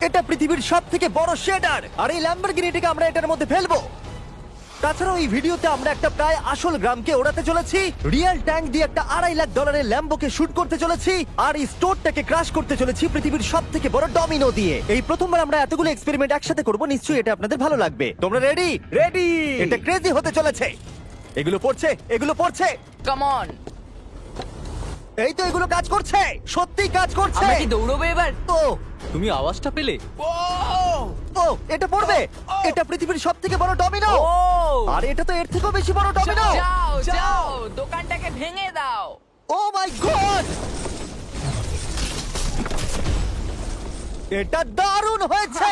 এটা পৃথিবীর সবথেকে বড় শেডার, আর এই ল্যাম্বরগিনিটাকে আমরা এটার মধ্যে ফেলবো। তাছাড়াও এই ভিডিওতে আমরা একটা প্রায় আসল গ্রামকে ওড়াতে চলেছি, রিয়েল ট্যাঙ্ক দিয়ে একটা $2.5 লাখ ল্যাম্বোকে শুট করতে চলেছি, আর এই স্টোরটাকে ক্রাশ করতে চলেছি পৃথিবীর সবথেকে বড় ডমিনো দিয়ে। এই প্রথমবার আমরা এতগুলো এক্সপেরিমেন্ট একসাথে করব, নিশ্চয়ই এটা আপনাদের ভালো লাগবে। তোমরা রেডি? রেডি। এটা ক্রেজি হতে চলেছে। এগুলো পড়ছে, এগুলো পড়ছে। Come on. এই তো এগুলো কাজ করছে, সত্যি কাজ করছে। আমরা কি দৌড়বো এবার? ও তুমি আওয়াজটা পেলে? ও এটা পড়বে। এটা পৃথিবীর সবথেকে বড় ডমিনো, ও আর এটা তো এর থেকেও বেশি বড় ডমিনো। যাও যাও দোকানটাকে ভেঙে দাও। ও মাই গড, এটা দারুণ হয়েছে।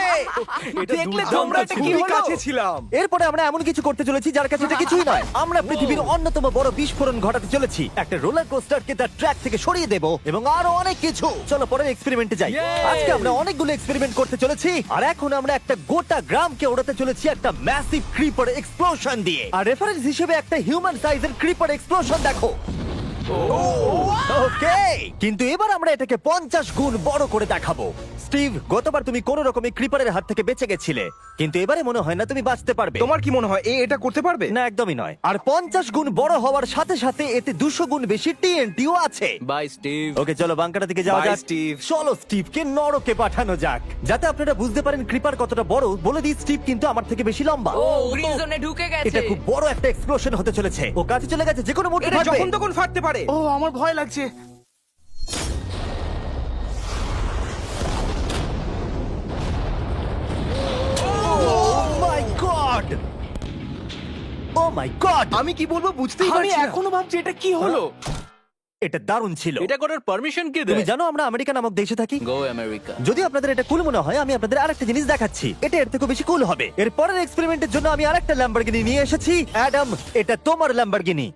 দেখলে তোমরা এটা কি হলো? কাছে ছিলাম। এরপরে আমরা এমন কিছু করতে চলেছি যার কাছে এটা কিছুই নয়। আমরা পৃথিবীর অন্যতম বড় বিস্ফোরণ ঘটাতে চলেছি। একটা রোলার কোস্টারকে তার ট্র্যাক থেকে সরিয়ে দেব এবং আরো অনেক কিছু। চলো পরের এক্সপেরিমেন্টে যাই। আজকে আমরা অনেকগুলো এক্সপেরিমেন্ট করতে চলেছি, আর এখন আমরা একটা গোটা গ্রামকে ওড়াতে চলেছি একটা ম্যাসিভ ক্রিপার এক্সপ্লোশন দিয়ে। আর রেফারেন্স হিসেবে একটা হিউম্যান সাইজের ক্রিপার এক্সপ্লোশন দেখো। ওকে, কিন্তু এবার আমরা এটাকে 50 গুণ বড় করে দেখাবো। স্টিভ, গতবার তুমি কোন রকমে ক্রিপারের হাত থেকে বেঁচে গেছিলে, কিন্তু এবারে মনে হয় না তুমি বাঁচতে পারবে। তোমার কি মনে হয় এটা করতে পারবে? না, একদমই নয়। আর 50 গুণ বড় হওয়ার সাথে সাথে এতে 200 গুণ বেশি টিএনটিও আছে। Bye Steve. ওকে, চলো বাংকারের দিকে যাওয়া Bye, যাক। Steve. চলো স্টিভকে নরকে পাঠানো যাক। যাতে আপনারা বুঝতে পারেন ক্রিপার কতটা বড়, বলে দিই স্টিভ কিন্তু আমার থেকে বেশি লম্বা। ও গ্রিন জোনে ঢুকে গেছে। এটা খুব বড় একটা এক্সপ্লোশন হতে চলেছে। ও কাছে চলে গেছে, যে কোনো মুহূর্তে এটা ফাটবে। যখন তখন ফাটতে পারে। ও আমার ভয় লাগছে। মাই গড, ও মাই গড, আমি কি বলবো বুঝতেই আমি পারছি না। এখনো ভাবছি এটা কি হলো। এটা দারুণ ছিল। এটা করার পারমিশন কে তুমি দেয়? জানো আমরা আমেরিকা নামক দেশে থাকি। গো আমেরিকা। যদি আপনাদের এটা কুল মনে হয়, আমি আপনাদের আরেকটা জিনিস দেখাচ্ছি, এটা এর থেকে বেশি কুল হবে। এর পরের এক্সপেরিমেন্টের জন্য আমি আরেকটা ল্যাম্বরগিনি নিয়ে এসেছি। অ্যাডাম, এটা তোমার ল্যাম্বরগিনি।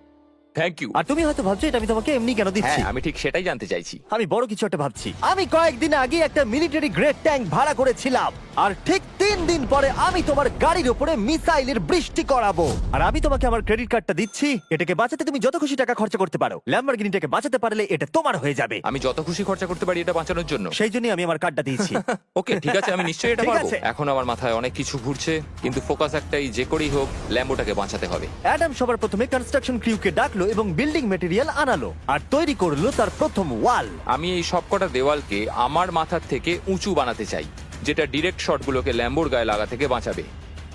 Thank you. আর তুমি হয়তো ভাবছো এটা আমি তোমাকে এমনি কেন দিচ্ছি। হ্যাঁ, আমি ঠিক সেটাই জানতে চাইছি। আমি বড় কিছু একটা ভাবছি। আমি কয়েকদিন আগে একটা মিলিটারি গ্রেড ট্যাঙ্ক ভাড়া করেছিলাম, আর ঠিক 3 দিন পরে আমি তোমার গাড়ির উপরে মিসাইলের বৃষ্টি করাবো। আর আমি তোমাকে আমার ক্রেডিট কার্ডটা দিচ্ছি, এটাকে বাঁচাতে তুমি যত খুশি টাকা খরচা করতে পারো। ল্যাম্বরগিনিটাকে বাঁচাতে পারলে এটা তোমার হয়ে যাবে। আমি যত খুশি খরচা করতে পারি এটা বাঁচানোর জন্য। সেই জন্যই আমি আমার কার্ডটা দিয়েছি। ওকে, ঠিক আছে, আমি নিশ্চয়ই এটা ঠিক পারবো। আছে। এখন আমার মাথায় অনেক কিছু ঘুরছে, কিন্তু ফোকাস একটাই, যে করেই হোক ল্যাম্বোটাকে বাঁচাতে হবে। অ্যাডাম সবার প্রথমে কনস্ট্রাকশন ক্রিউকে ডাকলো এবং বিল্ডিং মেটেরিয়াল আনালো, আর তৈরি করলো তার প্রথম ওয়াল। আমি এই সবকটা দেওয়ালকে আমার মাথার থেকে উঁচু বানাতে চাই, যেটা ডিরেক্ট শটগুলোকে ল্যাম্বোর গায়ে লাগা থেকে বাঁচাবে।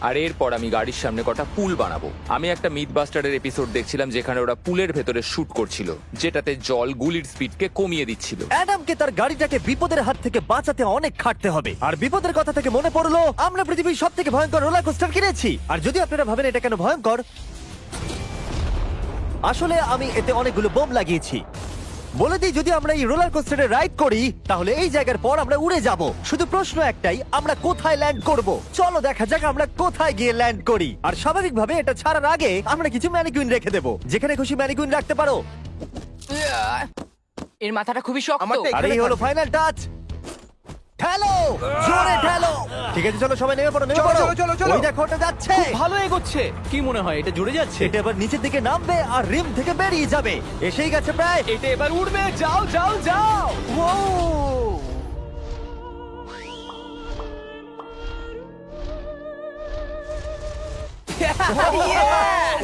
আর এরপর আমি গাড়ির সামনে কটা পুল বানাবো। আমি একটা মিথবাস্টারের এপিসোড দেখছিলাম যেখানে ওরা পুলের ভেতরে শুট করছিল, যেটাতে জল গুলির স্পিডকে কমিয়ে দিচ্ছিল। অ্যাডামকে তার গাড়িটাকে বিপদের হাত থেকে বাঁচাতে অনেক খাটতে হবে। আর বিপদের কথা থেকে মনে পড়লো, আমরা পৃথিবীর সবথেকে ভয়ঙ্কর রোলার কোস্টার কিনেছি। আর যদি আপনারা ভাবেন এটা কেন ভয়ঙ্কর, আসলে আমি এতে অনেকগুলো বোম লাগিয়েছি। বলে দিই, যদি আমরা এই রোলার কোস্টারে রাইড করি তাহলে এই জায়গার পর আমরা উড়ে যাব। শুধু প্রশ্ন একটাই, আমরা কোথায় ল্যান্ড করব? চলো দেখা যাক আমরা কোথায় গিয়ে ল্যান্ড করি। আর স্বাভাবিকভাবে এটা ছাড়ার আগে আমরা কিছু ম্যানিকুইন রেখে দেবো। যেখানে খুশি ম্যানিকুইন রাখতে পারো। এর মাথাটা খুবই শক্ত। আমারটা আর এই হলো ফাইনাল টাচ। ঠেলো, জোরে ঠেলো। ঠিক আছে, চলো সবাই নেমে পড়ো, নেমে চলো, পড়ো। চলো, চলো, চলো। ওই দেখো ওটা যাচ্ছে। ভালো এগোচ্ছে। কি মনে হয় এটা জুড়ে যাচ্ছে? এটা এবার নিচের দিকে নামবে আর রিম থেকে বেরিয়ে যাবে। এসেই গেছে প্রায়। এটা এবার উঠবে। যাও যাও যাও।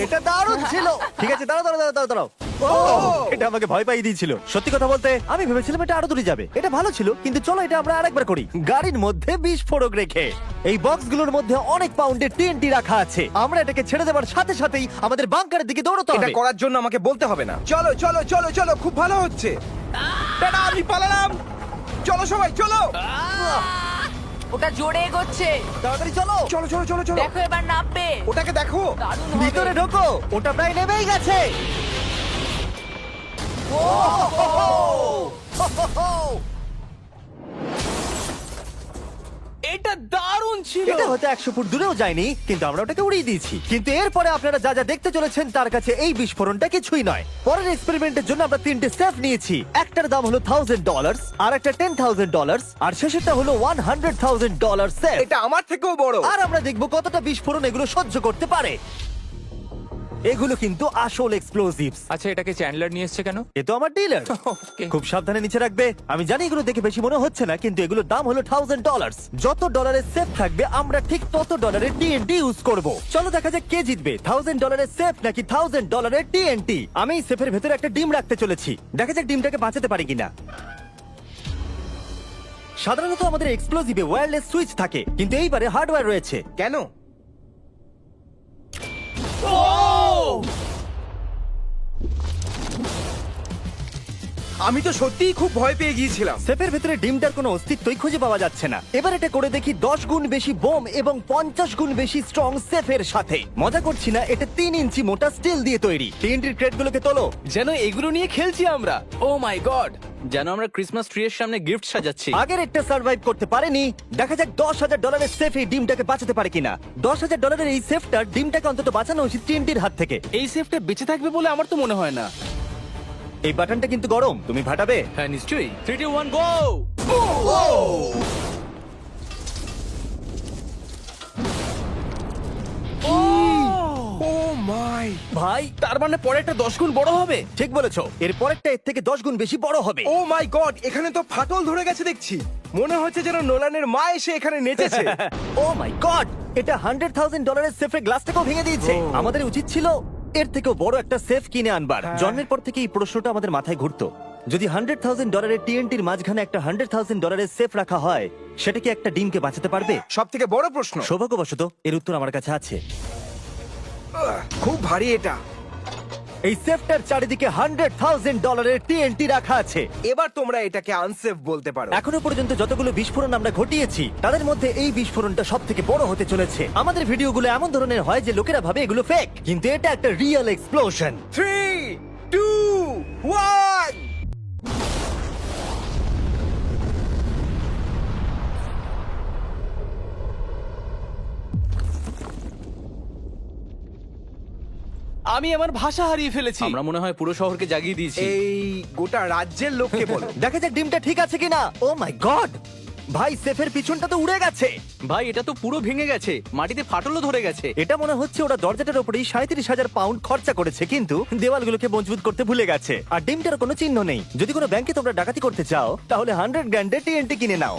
এটা দারুণ ছিল। ঠিক আছে, দাঁড়াও দাঁড়াও দাঁড়াও দাঁড়াও। এটা আমাকে ভয় পাইয়ে দিয়েছিল। সত্যি কথা বলতে আমি ভেবেছিলাম এটা আরো দূরে যাবে। এটা ভালো ছিল, কিন্তু চলো এটা আমরা আরেকবার করি। গাড়ির মধ্যে বিস্ফোরক রেখে। এই বক্সগুলোর মধ্যে অনেক পাউন্ডের টিএনটি রাখা আছে। আমরা এটাকে ছেড়ে দেওয়ার সাথে সাথেই আমাদের বাংকারের দিকে দৌড়তে এটা হবে। করার জন্য আমাকে বলতে হবে না। চলো চলো চলো চলো, খুব ভালো হচ্ছে। টাটা, আমি পালালাম। চলো সবাই চলো। ওটা জোরে এগোচ্ছে। তাড়াতাড়ি চলো। চলো চলো চলো চলো। দেখো এবার নামবে। ওটাকে দেখো। দারুণ হবে। ভিতরে ঢোকো, ওটা প্রায় নেমেই গেছে। এটা দারুণ ছিল। এটা হয়তো 100 ফুট দূরেও যায়নি, কিন্তু আমরা ওটাকে উড়িয়ে দিয়েছি। কিন্তু এরপরে আপনারা যা যা দেখতে চলেছেন তার কাছে এই বিস্ফোরণটা কিছুই নয়। পরের এক্সপেরিমেন্টের জন্য আমরা 3টে স্টেপ নিয়েছি। একটার দাম হলো $1000, আর একটা $10,000, আর শেষেরটা হলো $100,000 সেফ। এটা আমার থেকেও বড়। আর আমরা দেখবো কতটা বিস্ফোরণ এগুলো সহ্য করতে পারে। এগুলো কিন্তু আসল এক্সপ্লোসিভস। আচ্ছা, এটাকে চ্যান্ডলার নিয়ে এসছে কেন? এ তো আমার ডিলার। Okay. খুব সাবধানে নিচে রাখবে। আমি জানি এগুলো দেখে বেশি মনে হচ্ছে না, কিন্তু এগুলোর দাম হলো $1000। যত ডলারের সেফ থাকবে আমরা ঠিক তত ডলারের টিএনটি ইউজ করব। চলো দেখা যাক কে জিতবে, $1000 সেফ নাকি $1000 টিএনটি। আমি এই সেফের ভেতরে একটা ডিম রাখতে চলেছি, দেখা যাক ডিমটাকে বাঁচাতে পারি কিনা। সাধারণত আমাদের এক্সপ্লোসিভে ওয়্যারলেস সুইচ থাকে, কিন্তু এইবারে হার্ডওয়্যার রয়েছে। কেন? আমি তো সত্যিই খুব ভয় পেয়ে গিয়েছিলাম। সেফের ভেতরে ডিমটার কোনো অস্তিত্বই খুঁজে পাওয়া যাচ্ছে না। এবার এটা করে দেখি 10 গুণ বেশি বোম এবং 50 গুণ বেশি স্ট্রং সেফের সাথে। মজা করছি না, এটা 3 ইঞ্চি মোটা স্টিল দিয়ে তৈরি। টিএনটির ক্রেটগুলোকে তোলো। যেন এগুলো নিয়ে খেলছি আমরা। ও মাই গড, যেন আমরা ক্রিসমাস ট্রি এর সামনে গিফট সাজাচ্ছি। আগের একটা সার্ভাইভ করতে পারেনি, দেখা যাক $10,000 সেফ এই ডিমটাকে বাঁচাতে পারে কিনা। $10,000 এই সেফটা ডিমটাকে অন্তত বাঁচানো উচিত টিএনটির হাত থেকে। এই সেফটা বেঁচে থাকবে বলে আমার তো মনে হয় না। এই বাটনটা কিন্তু গরম, তুমি ফাটাবে? হ্যাঁ নিশ্চয়ই। 3 2 1 গো। ও মাই! ভাই তার মানে পরে একটা 10 গুণ বড় হবে। ঠিক বলেছো, এর পরেরটা এর থেকে 10 গুণ বেশি বড় হবে। ও মাই গড! এখানে তো ফাটল ধরে গেছে দেখছি। মনে হচ্ছে যেন নোলানের মা এসে এখানে নেচেছে। ও মাই গড, এটা $100,000 সেফের গ্লাসটাকেও ভেঙে দিয়েছে। আমাদের উচিত ছিল এর থেকেও বড় একটা সেফ কিনে আনবার। জন্মের পর থেকে এই প্রশ্নটা আমাদের মাথায় ঘুরতো, যদি $100,000 টিএনটির মাঝখানে একটা $100,000 সেফ রাখা হয়, সেটা কি একটা ডিমকে বাঁচাতে পারবে? সব থেকে বড় প্রশ্ন। সৌভাগ্যবশত এর উত্তর আমার কাছে আছে। খুব ভারী এটা। এই সেফটার চারিদিকে $100,000 টিএনটি রাখা আছে। এবার তোমরা এটাকে আনসেফ বলতে পারো। এখনো পর্যন্ত যতগুলো বিস্ফোরণ আমরা ঘটিয়েছি, তাদের মধ্যে এই বিস্ফোরণটা সব থেকে বড় হতে চলেছে। আমাদের ভিডিওগুলো এমন ধরনের হয় যে লোকেরা ভাবে এগুলো ফেক, কিন্তু এটা একটা রিয়েল এক্সপ্লোশন। 3 2 1 আমি আমার ভাষা হারিয়ে ফেলেছি। আমরা মনে হয় পুরো শহরকে জাগিয়ে দিয়েছি। এই গোটা রাজ্যের লোককে বলো। দেখা যাক ডিমটা ঠিক আছে কিনা। ও মাই গড, ভাই সেফের পিছনটা তো উড়ে গেছে। ভাই এটা তো পুরো ভেঙে গেছে, মাটিতে ফাটলও ধরে গেছে। এটা মনে হচ্ছে ওরা দরজাটার উপরেই 37,000 পাউন্ড খরচা করেছে, কিন্তু দেওয়ালগুলোকে মজবুত করতে ভুলে গেছে। আর ডিমটার কোনো চিহ্ন নেই। যদি কোনো ব্যাংকে তোমরা ডাকাতি করতে চাও, তাহলে 100 গ্র্যান্ডের টিএনটি কিনে নাও।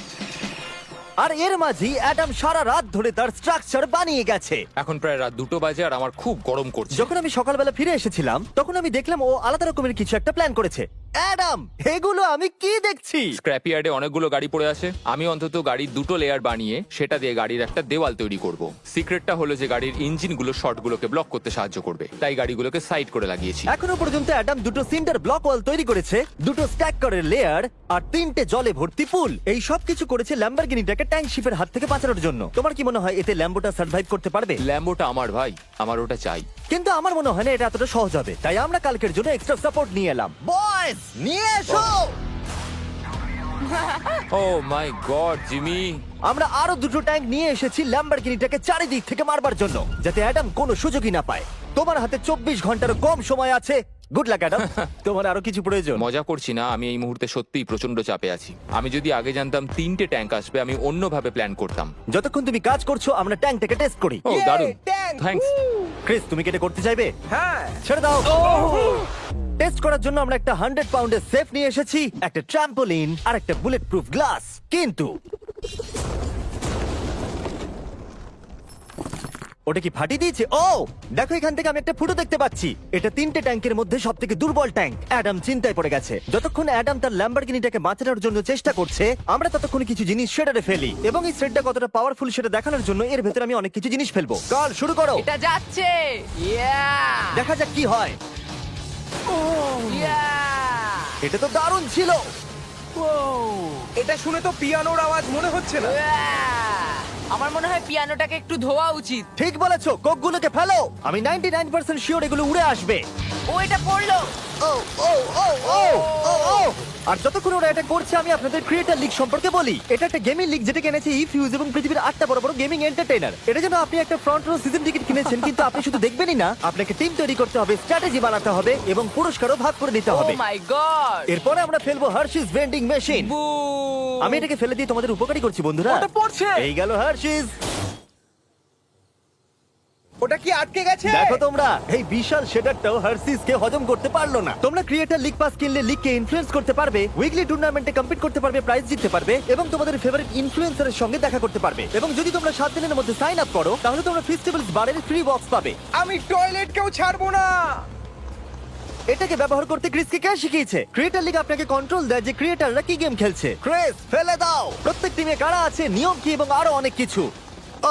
আর এর মাঝেই অ্যাডাম সারা রাত ধরে তার স্ট্রাকচার বানিয়ে গেছে। এখন প্রায় রাত 2টো বাজে আর আমার খুব গরম করছে। যখন আমি সকালবেলা ফিরে এসেছিলাম, তখন আমি দেখলাম ও আলাদা রকমের কিছু একটা প্ল্যান করেছে। অ্যাডাম, এগুলো আমি কি দেখছি? স্ক্র্যাপ ইয়ার্ডে অনেকগুলো গাড়ি পড়ে আছে। আমি অন্তত গাড়ির 2টো লেয়ার বানিয়ে সেটা দিয়ে গাড়ির একটা দেওয়াল তৈরি করব। সিক্রেটটা হলো যে গাড়ির ইঞ্জিনগুলো শর্টগুলোকে ব্লক করতে সাহায্য করবে, তাই গাড়িগুলোকে সাইড করে লাগিয়েছি। এখনো পর্যন্ত অ্যাডাম 2টো সিন্টার ব্লক ওয়াল তৈরি করেছে, 2টো স্ট্যাক করের লেয়ার আর 3টে জলে ভর্তি পুল। এই সব কিছু করেছে ল্যাম্বরগিনিটাকে ট্যাঙ্ক শিপের হাত থেকে বাঁচানোর জন্য। তোমার কি মনে হয় এতে ল্যাম্বোটা সার্ভাইভ করতে পারবে? ল্যাম্বোটা আমার ভাই, আমার ওটা চাই। কিন্তু আমার মনে হয় না এটা এতটা সহজ হবে, তাই আমরা কালকের জন্য এক্সট্রা সাপোর্ট নিয়ে এলাম। বয়েজ, নিয়ে এসো। ও মাই গড জিমি, আমরা আরো 2টো ট্যাঙ্ক নিয়ে এসেছি ল্যাম্বরগিনিটাকে চারিদিক থেকে মারবার জন্য, যাতে অ্যাডাম কোনো সুযোগই না পায়। তোমার হাতে 24 ঘন্টারও কম সময় আছে। Good luck Adam. তোমার আরো কিছু প্রয়োজন? মজা করছি না, আমি এই মুহূর্তে সত্যিই প্রচন্ড চাপে আছি। আমি যদি আগে জানতাম 3টে ট্যাঙ্ক আসবে, আমি অন্যভাবে প্ল্যান করতাম। যতক্ষণ তুমি কাজ করছো, আমরা ট্যাঙ্কটাকে টেস্ট করি। ও দারুণ, ট্যাঙ্ক! থ্যাঙ্কস। ক্রিস, তুমি কি এটা করতে চাইবে? হ্যাঁ। ছেড়ে দাও। টেস্ট করার জন্য আমরা একটা 100 পাউন্ডের সেফ নিয়ে এসেছি, একটা ট্রাম্পোলিন আর একটা বুলেট প্রুফ গ্লাস। কিন্তু ওটা কি ফাটিয়ে দিয়েছে? ও দেখো, এখান থেকে আমি একটা ফুটো দেখতে পাচ্ছি। এটা 3টে ট্যাঙ্কের মধ্যে সব থেকে দুর্বল ট্যাঙ্ক। অ্যাডাম চিন্তায় পড়ে গেছে। যতক্ষণ অ্যাডাম তার ল্যাম্বরগিনিটাকে বাঁচানোর জন্য চেষ্টা করছে, আমরা ততক্ষণ কিছু জিনিস শেডারে ফেলি, এবং এই শেডটা কতটা পাওয়ারফুল সেটা দেখানোর জন্য এর ভেতরে আমি অনেক কিছু জিনিস ফেলবো। কাল শুরু করো। এটা যাচ্ছে। ইয়া দেখা যাক কি হয়। ইয়া এটা তো দারুণ ছিল। এটা শুনে তো পিয়ানোর আওয়াজ মনে হচ্ছে না। আমার মনে হয় পিয়ানোটাকে একটু ধোয়া উচিত। ঠিক বলেছো, কোকগুলোকে ফেলো। আমি 99% শিওর এগুলো উড়ে আসবে। ও এটা পড়লো। ও ও ও ও ও ও। আর যতক্ষণ ওরা এটা করছে, আমি আপনাদের ক্রিয়েটর লিগ সম্পর্কে বলি। এটা একটা গেমিং লিগ যেটা কিনেছে ইফিউজ এবং পৃথিবীর 8টা বড় বড় গেমিং এন্টারটেইনার। এটা যেন আপনি একটা ফ্রন্ট রো সিজন টিকিট কিনেছেন, কিন্তু আপনি শুধু দেখবেনই না, আপনাকে টিম তৈরি করতে হবে, স্ট্র্যাটেজি বানাতে হবে এবং পুরস্কারও ভাগ করে নিতে ও হবে। মাই গড। এরপরে আমরা ফেলবো হার্শিস ভেন্ডিং মেশিন। বু আমি এটাকে ফেলে দিয়ে তোমাদের উপকারী করছি বন্ধুরা। ওটা পড়ছে। এই গেল হার্শিস। ওটা কি আটকে গেছে? দেখো তোমরা, এই বিশাল শেডারটাও হার্সিস কে হজম করতে পারলো না। তোমরা ক্রিয়েটার লিগ পাস কিনলে লিগকে ইনফ্লুয়েন্স করতে পারবে, উইকলি টুর্নামেন্টে কম্পিট করতে পারবে, প্রাইজ জিততে পারবে এবং তোমাদের ফেভারিট ইনফ্লুয়েন্সারের সঙ্গে দেখা করতে পারবে। এবং যদি তোমরা 7 দিনের মধ্যে সাইন আপ করো তাহলে তোমরা ফেস্টিভ্যালস বারের ফ্রি বক্স পাবে। আমি টয়লেট কেউ ছাড়বো না। এটাকে ব্যবহার করতে ক্রিসকে কে শিখিয়েছে? ক্রিয়েটার লিগ আপনাকে কন্ট্রোল দেয় যে ক্রিয়েটাররা কি গেম খেলছে। ক্রিস, ফেলে দাও। প্রত্যেক টিমে কারা আছে, নিয়ম কি এবং আরো অনেক কিছু।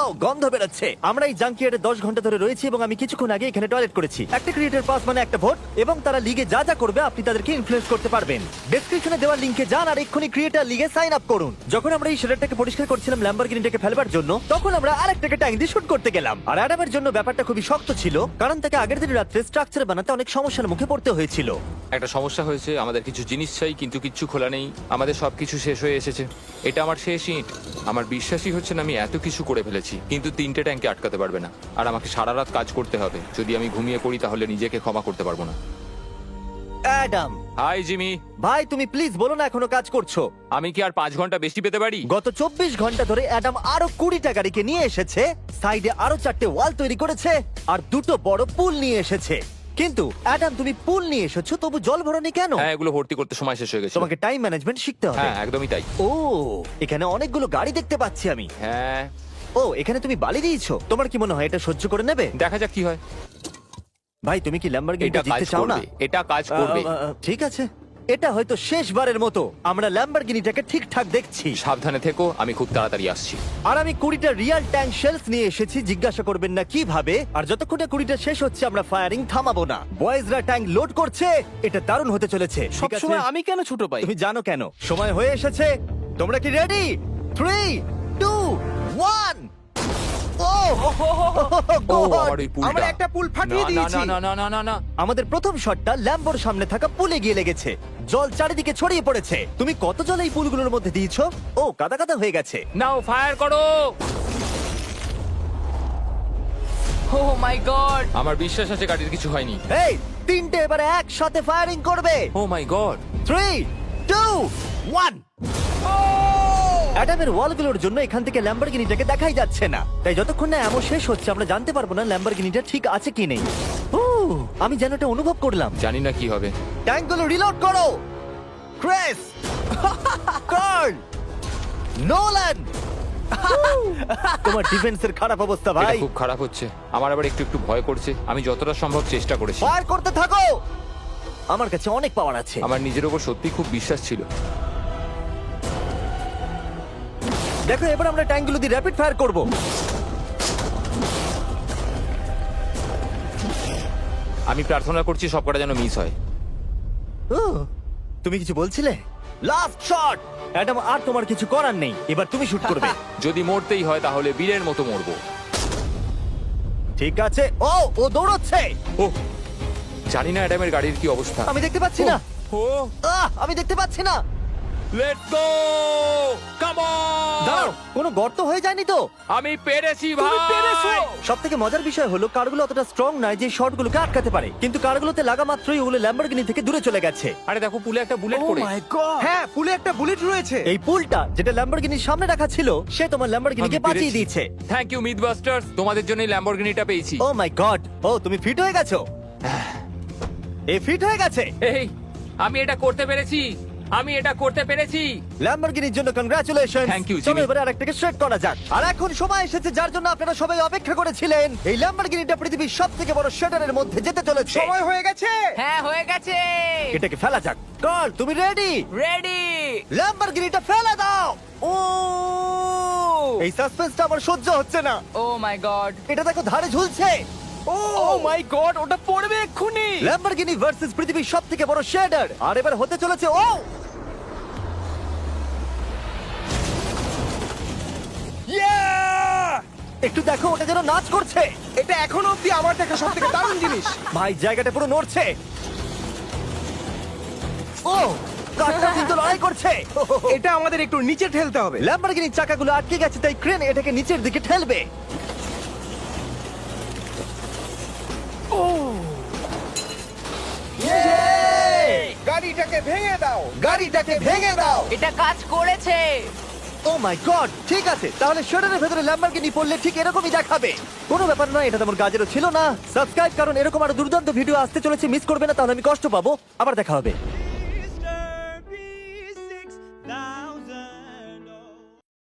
ও, গন্ধ বেরোচ্ছে। আমরা এই জাঙ্কিয়ার্ডে 10 ঘন্টা ধরে রয়েছি এবং আমি কিছুক্ষণ আগে এখানে টয়লেট করেছি। একটা ক্রিয়েটার পাস মানে একটা ভোট, এবং তারা লিগে যা যা করবে আপনি তাদেরকে ইনফ্লুয়েন্স করতে পারবেন। ডেসক্রিপশনে দেওয়া লিংকে যান আর এক্ষুনি ক্রিয়েটার লিগে সাইন আপ করুন। যখন আমরা এই শেডারটাকে পরিষ্কার করছিলাম ল্যাম্বরগিনিটাকে ফেলবার জন্য, তখন আমরা আরেকটাকে ট্যাঙ্ক দিয়ে শুট করতে গেলাম। আর অ্যাডামের জন্য ব্যাপারটা খুবই শক্ত ছিল, কারণ তাকে আগের দিন রাত্রে স্ট্রাকচার বানাতে অনেক সমস্যার মুখে পড়তে হয়েছিল। একটা সমস্যা হয়েছে, আমাদের কিছু জিনিস চাই কিন্তু কিচ্ছু খোলা নেই। আমাদের সবকিছু শেষ হয়ে এসেছে। এটা আমার শেষ ইট। আমার বিশ্বাসই হচ্ছে না আমি এত কিছু করে ফেলেছি, কিন্তু 3টে ট্যাঙ্কে আটকাতে পারবে না। আর আমাকে সারা রাত কাজ করতে হবে। যদি আমি ঘুমিয়ে পড়ি তাহলে নিজেকে ক্ষমা করতে পারবো না। অ্যাডাম হাই জিমি, ভাই, তুমি প্লিজ বলো না এখনো কাজ করছো। আমি কি আর 5 ঘন্টা বেশি পেতে পারি? গত 24 ঘন্টা ধরে অ্যাডাম আরো 20টা গাড়িকে নিয়ে এসেছে, সাইডে আরো 4টে ওয়াল তৈরি করেছে আর 2টো বড় পুল নিয়ে এসেছে। কিন্তু অ্যাডাম, তুমি পুল নিয়ে এসেছো তবু জল ভরনি কেন? হ্যাঁ, এগুলো ভর্তি করতে সময় শেষ হয়ে গেছে। তোমাকে টাইম ম্যানেজমেন্ট শিখতে হবে। হ্যাঁ, একদমই তাই। ও, এখানে অনেকগুলো গাড়ি দেখতে পাচ্ছি আমি। হ্যাঁ, ও, এখানে তুমি বালি দিয়েছো। তোমার কি মনে হয় এটা সহ্য করে নেবে? দেখা যাক কি হয়। ভাই, তুমি কি ল্যাম্বরগিনিটা এটা কাজ জিততে চাও না? করবে, এটা কাজ করবে। ঠিক আছে, এটা হয়তো শেষবারের মতো আমরা ল্যাম্বরগিনিটাকে ঠিকঠাক দেখছি। সাবধানে থেকো, আমি খুব তাড়াতাড়ি আসছি। আর আমি 20টা রিয়েল ট্যাঙ্ক শেলস নিয়ে এসেছি। জিজ্ঞাসা করবেন না কিভাবে। আর যতক্ষণ না 20টা শেষ হচ্ছে আমরা ফায়ারিং থামাবো না। বয়েজরা ট্যাঙ্ক লোড করছে। এটা দারুণ হতে চলেছে। ঠিক আছে? সবসময় আমি কেন ছোট পাই? তুমি জানো কেন? সময় হয়ে এসেছে। তোমরা কি রেডি? 3, 2, 1। ও, ও, God! আমার ওই পুলটা। আমরা একটা পুল ফাটিয়ে না, দিয়েছি। না, না, না, না, না, না। আমাদের প্রথম শটটা ল্যাম্বোর সামনে থাকা পুলে গিয়ে লেগেছে। জল চারিদিকে ছড়িয়ে পড়েছে। তুমি কত জল এই পুলগুলোর মধ্যে দিয়েছো? ও, কাদা কাদা হয়ে গেছে। নাও, ফায়ার করো। ও মাই গড! আমার বিশ্বাস আছে গাড়ির কিছু হয়নি। এই, 3টে এবারে একসাথে ফায়ারিং করবে। ও মাই গড। 3, 2, 1। অ্যাডামের ওয়ালগুলোর জন্য এখান থেকে ল্যাম্বরগিনিটাকে দেখাই যাচ্ছে না, তাই যতক্ষণ না এমন শেষ হচ্ছে আমরা জানতে পারবো না ল্যাম্বরগিনিটা ঠিক আছে কি নেই। আমি যেন এটা অনুভব করলাম। জানি না কি হবে। ট্যাঙ্কগুলো রিলোড করো। Kress, Karl, Nolan. তোমার ডিফেন্সের খারাপ অবস্থা এটা ভাই। খুব খারাপ হচ্ছে। আমার আবার একটু একটু ভয় করছে। আমি যতটা সম্ভব চেষ্টা করেছি। ফায়ার করতে থাকো। আমার কাছে অনেক পাওয়ার আছে। আমার নিজের ওপর সত্যি খুব বিশ্বাস ছিল। দেখো, এবার আমরা ট্যাঙ্কগুলো দিয়ে র্যাপিড ফায়ার করব। আমি প্রার্থনা করছি সবকটা যেন মিস হয়। তুমি কিছু বলছিলে? Last shot. অ্যাডাম, আর তোমার কিছু করার নেই। এবার তুমি শুট করবে। যদি মরতেই হয় তাহলে বীরের মতো মরবো। ঠিক আছে। ও দৌড়চ্ছে। ও, জানি না অ্যাডামের গাড়ির কি অবস্থা। আমি দেখতে পাচ্ছি না। ও, আমি দেখতে পাচ্ছি না। লেটস গো, কাম দাঁড়াও, অন। কোনো গর্ত হয়ে যায়নি তো? আমি পেরেছি তুমি পেরেছো। ভাই। সব থেকে মজার বিষয় হলো কারগুলো অতটা স্ট্রং নয় যে শটগুলোকে আটকাতে পারে, কিন্তু কারগুলোতে লাগা মাত্রই ওগুলো ল্যাম্বরগিনি থেকে দূরে চলে গেছে। আরে দেখো, পুলে একটা বুলেট ও পড়ে। মাই গড! হ্যাঁ, পুলে একটা বুলেট রয়েছে। এই পুলটা যেটা ল্যাম্বরগিনির সামনে রাখা ছিল, সে তোমার ল্যাম্বরগিনিকে আমি বাঁচিয়ে পেরেছি। দিয়েছে। থ্যাংক ইউ মিথবাস্টার্স, তোমাদের জন্যই ল্যাম্বরগিনিটা পেয়েছি। ও মাই গড! ও, তুমি ফিট হয়ে গেছো। এই ফিট হয়ে গেছে। এই, আমি এটা করতে পেরেছি। আমি এটা করতে পেরেছি। ল্যাম্বরগিনির জন্য কংগ্রাচুলেশন। Thank you, চলো Jimmy. এবারে আরেকটাকে স্ট্রেট করা যাক। আর এখন সময় এসেছে যার জন্য আপনারা সবাই অপেক্ষা করেছিলেন। এই ল্যাম্বরগিনিটা পৃথিবীর সবথেকে বড় শেডারের মধ্যে যেতে চলেছে। সময় হয়ে গেছে। হ্যাঁ, হয়ে গেছে। এটাকে ফেলা যাক। কার্ল, তুমি রেডি? রেডি। ল্যাম্বরগিনিটা ফেলে দাও। ও, এই সাসপেন্সটা আমার সহ্য হচ্ছে না। ও মাই গড! এটা দেখো, ধারে ঝুলছে। ও মাই গড, ওটা পড়বে এক্ষুনি। ল্যাম্বরগিনি ভার্সেস পৃথিবীর সবথেকে বড় শেডার। আর এবার হতে চলেছে ও Yeah! একটু দেখো, ওটা যেন নাচ করছে। এটা এখনো অব্দি আমার দেখা সবথেকে দারুণ জিনিস। ভাই, জায়গাটা পুরো নড়ছে। ও, কারটা কিন্তু লড়াই করছে। এটা আমাদের একটু নিচে ঠেলতে হবে। ল্যাম্বরগিনির চাকাগুলো আটকে গেছে, তাই ক্রেন এটাকে নিচের দিকে ঠেলবে। গাড়িটাকে ভেঙে দাও। গাড়িটাকে ভেঙে দাও। এটা কাজ করেছে। ও মাই গড, ঠিক আছে, তাহলে শাটারের ভেতরে ল্যাম্বরগিনি পড়লে ঠিক এরকমই দেখাবে। কোনো ব্যাপার নয়, এটা তেমন কাজেরও ছিল না। সাবস্ক্রাইব, কারণ এরকম আরো দুর্দান্ত ভিডিও আসতে চলেছে, মিস করবে না, তাহলে আমি কষ্ট পাবো। আবার দেখা হবে।